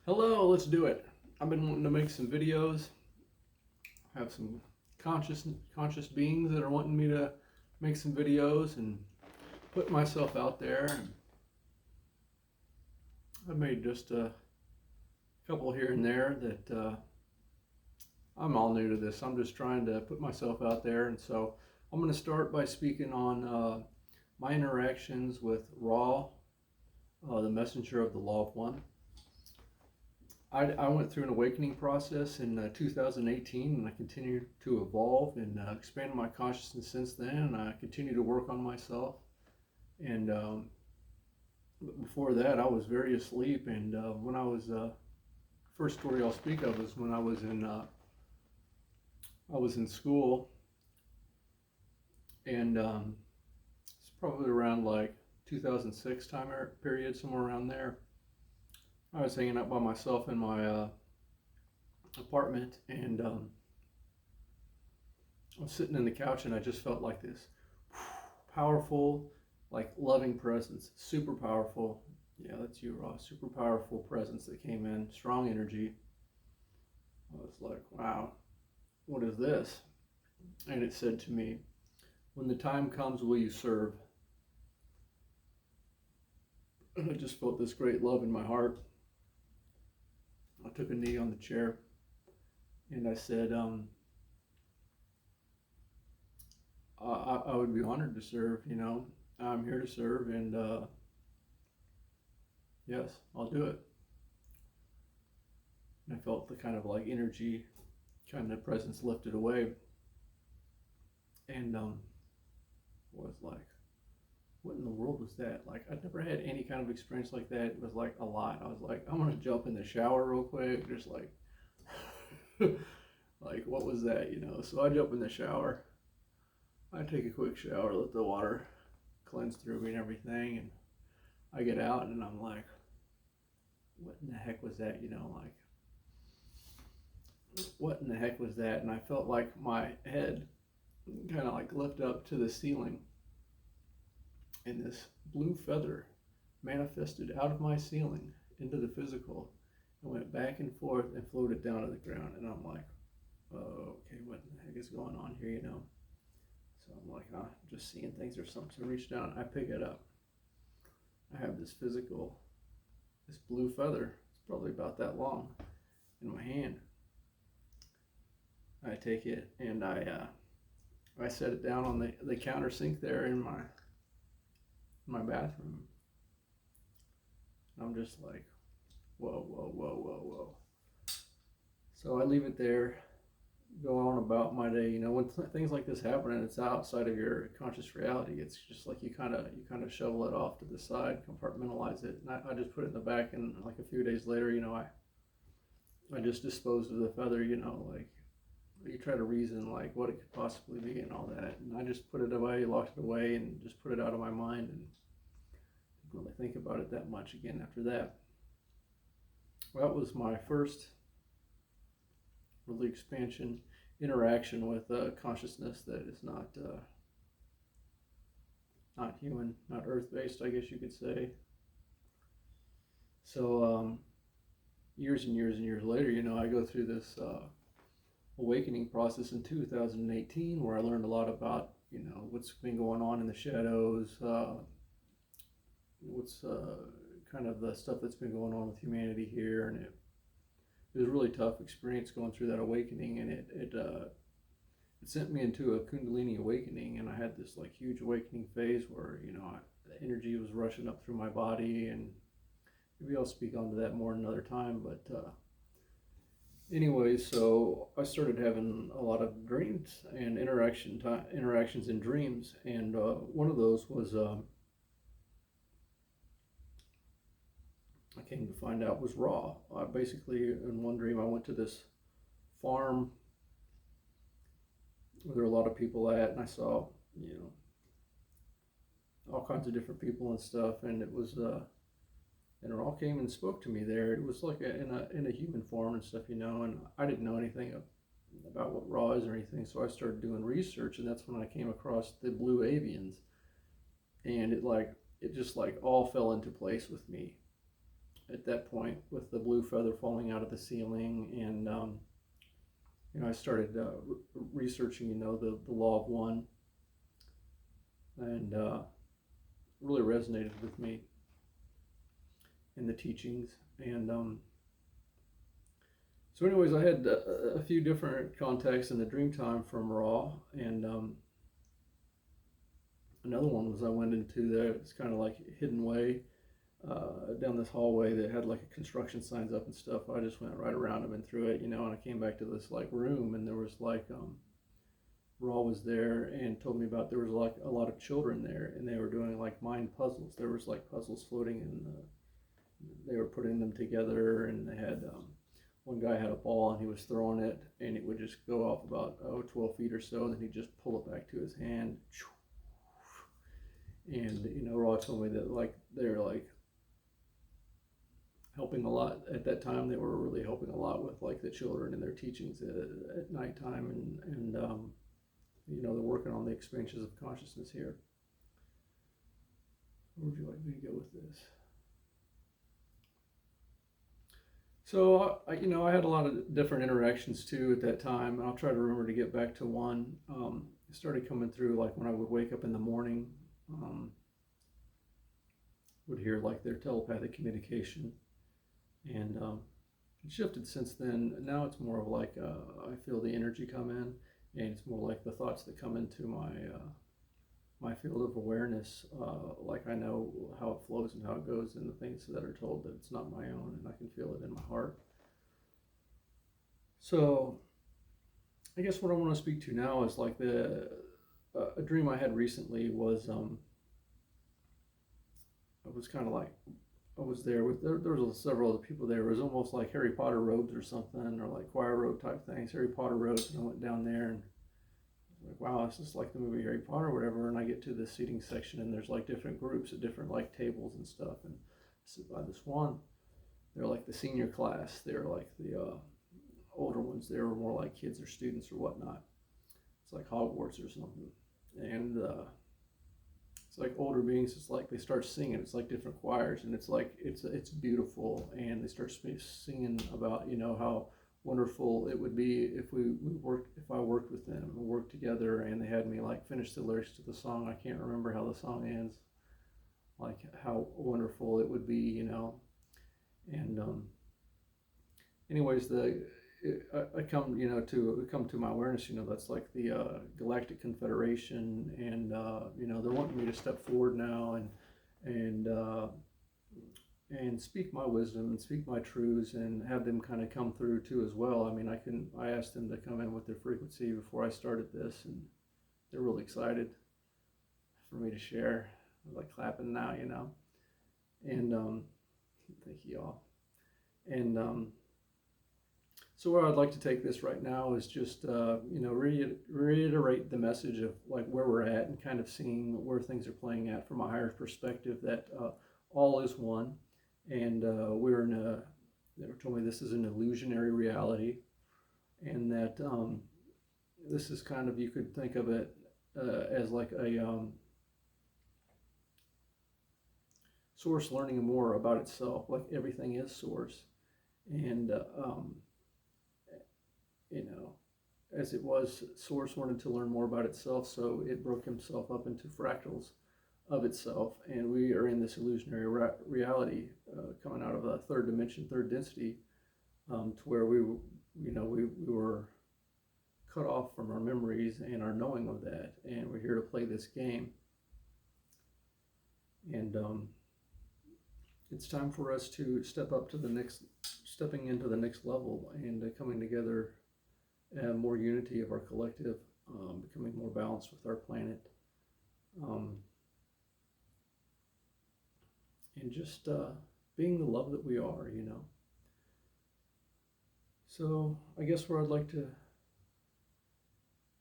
Hello, let's do it. I've been wanting to make some videos. I have some conscious beings that are wanting me to make some videos and put myself out there. And I made just a couple here and there that I'm all new to this. I'm just trying to put myself out there, and so I'm going to start by speaking on my interactions with Ra, the messenger of the Law of One. I went through an awakening process in 2018, and I continued to evolve and expand my consciousness since then. And I continue to work on myself. And before that, I was very asleep. And when I was first story I'll speak of is when I was in school, and it's probably around like 2006 time period, somewhere around there. I was hanging out by myself in my apartment, and I was sitting in the couch, and I just felt like this powerful, like loving presence, super powerful. Yeah, that's you, Ross. Super powerful presence that came in, strong energy. I was like, wow, what is this? And it said to me, when the time comes, will you serve? And I just felt this great love in my heart. I took a knee on the chair, and I said, I would be honored to serve. I'm here to serve, and yes, I'll do it. And I felt the kind of like energy, kind of presence lifted away, and was like, what in the world was that? Like, I'd never had any kind of experience like that. It was like a lot. I was like, I'm gonna jump in the shower real quick, just like, like what was that? So I jump in the shower. I take a quick shower, let the water cleanse through me and everything, and I get out and I'm like, what in the heck was that? Like, what in the heck was that? And I felt like my head kind of like lift up to the ceiling, and this blue feather manifested out of my ceiling into the physical and went back and forth and floated down to the ground. And I'm like, oh, okay, what in the heck is going on here? So I'm like, I'm just seeing things or something. So I reach down, I pick it up. I have this this blue feather. It's probably about that long in my hand. I take it and I set it down on the countersink there in my bathroom. I'm just like, whoa, whoa, whoa, whoa, whoa. So I leave it there, go on about my day. When things like this happen and it's outside of your conscious reality, it's just like you kind of shovel it off to the side, compartmentalize it. And I just put it in the back, and like a few days later, I just disposed of the feather. Like you try to reason like what it could possibly be and all that, and I just put it away, locked it away, and just put it out of my mind, and didn't really think about it that much again after that. Well, that was my first really expansion interaction with consciousness that is not human, not earth based, I guess you could say. So years and years and years later, I go through this awakening process in 2018 where I learned a lot about what's been going on in the shadows, what's kind of the stuff that's been going on with humanity here, and it was a really tough experience going through that awakening, and it sent me into a Kundalini awakening, and I had this like huge awakening phase where the energy was rushing up through my body, and maybe I'll speak onto that more another time. But anyway, so I started having a lot of dreams and interactions in dreams, and one of those was I came to find out was Ra. Basically, in one dream, I went to this farm where there were a lot of people at, and I saw all kinds of different people and stuff, and and it all came and spoke to me there. It was like in a human form and stuff, and I didn't know anything about what Ra is or anything, so I started doing research, and that's when I came across the blue avians, and it just like all fell into place with me. at that point with the blue feather falling out of the ceiling, and I started researching, the law of one, and really resonated with me in the teachings. And so anyways, I had a few different contacts in the dream time from Ra, and another one was I went into it's kind of like hidden way down this hallway that had like construction signs up and stuff. I just went right around them and through it, and I came back to this like room, and there was like Ra was there and told me about there was like a lot of children there, and they were doing like mind puzzles. There was like puzzles floating in they were putting them together, and they had one guy had a ball and he was throwing it, and it would just go off about 12 feet or so, and then he'd just pull it back to his hand. And Ra told me that like they're like helping a lot at that time. They were really helping a lot with like the children and their teachings at nighttime, and they're working on the expansions of consciousness here. Where would you like me to go with this? So I had a lot of different interactions too at that time, and I'll try to remember to get back to one. It started coming through like when I would wake up in the morning, would hear like their telepathic communication, and it shifted since then. Now it's more of like I feel the energy come in, and it's more like the thoughts that come into my field of awareness, like I know how it flows and how it goes, and the things that are told that it's not my own, and I can feel it in my heart. So I guess what I want to speak to now is like a dream I had recently was it was kind of like I was there with there was several other people there. It was almost like Harry Potter robes or something, or like choir robe type things, Harry Potter robes, and I went down there and like, wow, this is like the movie Harry Potter or whatever. And I get to the seating section, and there's like different groups at different like tables and stuff. And I sit by this one. They're like the senior class. They're like the older ones. They were more like kids or students or whatnot. It's like Hogwarts or something. And it's like older beings. It's like they start singing. It's like different choirs, and it's like it's beautiful. And they start singing about how wonderful it would be if if I worked with them and worked together, and they had me like finish the lyrics to the song. I can't remember how the song ends, like how wonderful it would be, and anyways, I come to my awareness, that's like the Galactic Confederation, and they're wanting me to step forward now and speak my wisdom and speak my truths, and have them kind of come through too as well. I mean, I asked them to come in with their frequency before I started this, and they're really excited for me to share. I'm like clapping now, and thank you all. And so where I'd like to take this right now is just reiterate the message of like where we're at, and kind of seeing where things are playing at from a higher perspective, that all is one. And they were told me this is an illusionary reality, and that this is kind of, you could think of it as like a source learning more about itself, like everything is source. And as it was, source wanted to learn more about itself, so it broke himself up into fractals of itself, and we are in this illusionary reality, coming out of a third dimension, third density, to where we were cut off from our memories and our knowing of that, and we're here to play this game. And it's time for us to stepping into the next level, and coming together, more unity of our collective, becoming more balanced with our planet. And just being the love that we are, So I guess where I'd like to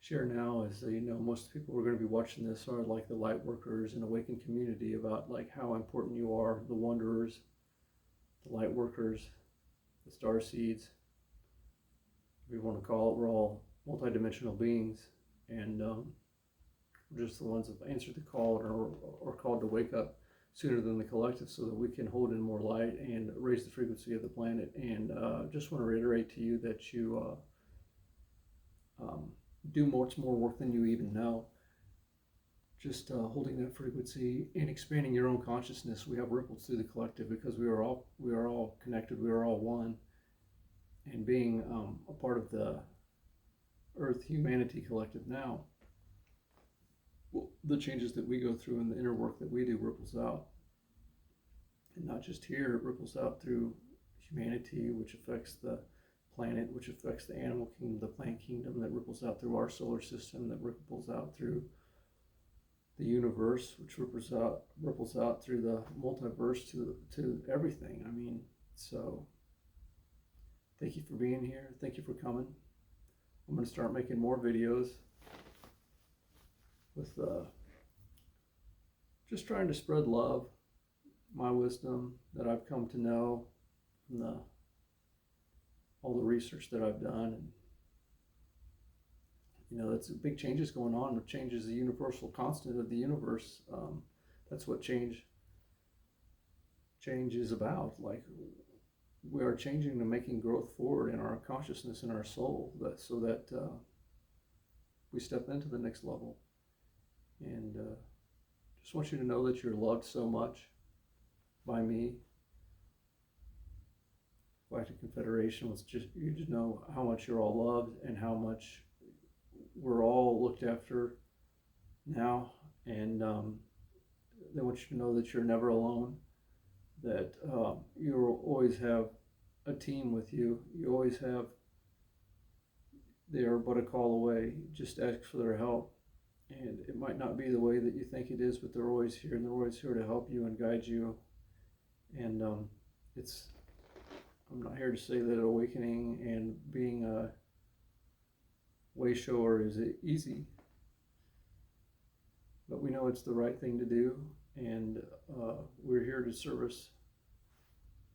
share now is, most people who are going to be watching this are like the light workers and awakened community, about like how important you are, the wanderers, the light workers, the star seeds, we want to call it. We're all multidimensional beings, and we're just the ones that answered the call, or called to wake up sooner than the collective, so that we can hold in more light and raise the frequency of the planet. And just want to reiterate to you that you do much more work than you even know. Just holding that frequency and expanding your own consciousness. We have ripples through the collective because we are all connected. We are all one. And being a part of the Earth Humanity Collective now, well, the changes that we go through and the inner work that we do ripples out. And not just here, it ripples out through humanity, which affects the planet, which affects the animal kingdom, the plant kingdom, that ripples out through our solar system, that ripples out through the universe, which ripples out through the multiverse to everything. I mean, so thank you for being here. Thank you for coming. I'm going to start making more videos with just trying to spread love, my wisdom that I've come to know from all the research that I've done. And you know, that's big changes going on. But change is the universal constant of the universe. That's what change is about. Like, we are changing and making growth forward in our consciousness and our soul, so that we step into the next level. And just want you to know that you're loved so much by me. Galactic Confederation was you just know how much you're all loved and how much we're all looked after now. And they want you to know that you're never alone, that you'll always have a team with you. You always have, they are but a call away. Just ask for their help. And it might not be the way that you think it is, but they're always here, and they're always here to help you and guide you. And I'm not here to say that awakening and being a way shower is easy, but we know it's the right thing to do. And we're here to service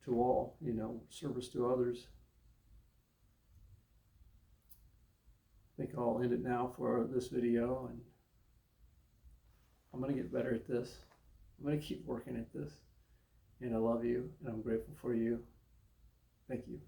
to all, you know, service to others. I think I'll end it now for this video, and I'm going to get better at this. I'm going to keep working at this. And I love you, and I'm grateful for you. Thank you.